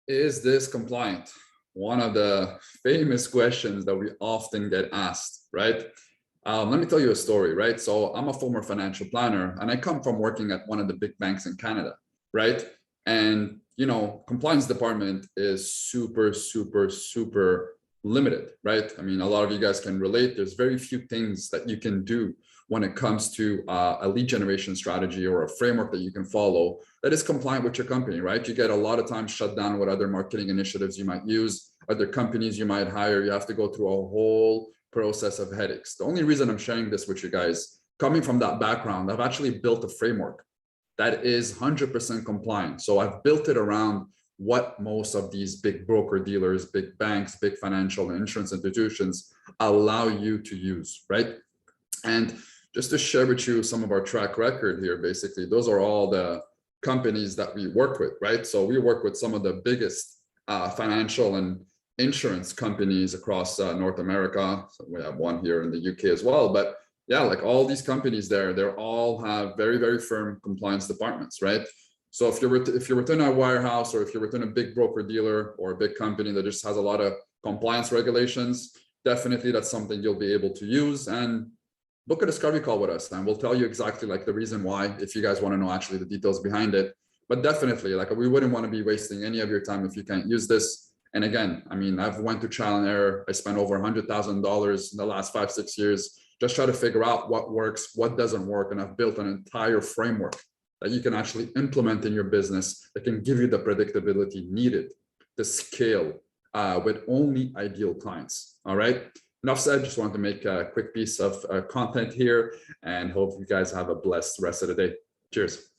Is this compliant? One of the famous questions that we often get asked, right? Let me tell you a story, right? So I'm a former financial planner and I come from working at one of the big banks in Canada, right? And, compliance department is super, super, super limited, right? I mean, a lot of you guys can relate. There's very few things that you can do when it comes to a lead generation strategy or a framework that you can follow that is compliant with your company, right? You get a lot of times shut down with other marketing initiatives you might use, other companies you might hire. You have to go through a whole process of headaches. The only reason I'm sharing this with you guys, coming from that background, I've actually built a framework that is 100% compliant. So I've built it around what most of these big broker dealers, big banks, big financial and insurance institutions allow you to use, right? And just to share with you some of our track record here, basically, those are all the companies that we work with, right? So we work with some of the biggest financial and insurance companies across North America. So we have one here in the UK as well. But yeah, like all these companies there, they all have very, very firm compliance departments, right? So if you're within a wirehouse, or if you're within a big broker dealer or a big company that just has a lot of compliance regulations, definitely that's something you'll be able to use. And book a discovery call with us and we'll tell you exactly like the reason why, if you guys want to know actually the details behind it. But definitely, like, we wouldn't want to be wasting any of your time if you can't use this. And again, I mean, I've went through trial and error. I spent over $100,000 in the last 5-6 years just try to figure out what works, what doesn't work. And I've built an entire framework that you can actually implement in your business that can give you the predictability needed to scale with only ideal clients. All right. Enough said, just wanted to make a quick piece of content here and hope you guys have a blessed rest of the day. Cheers.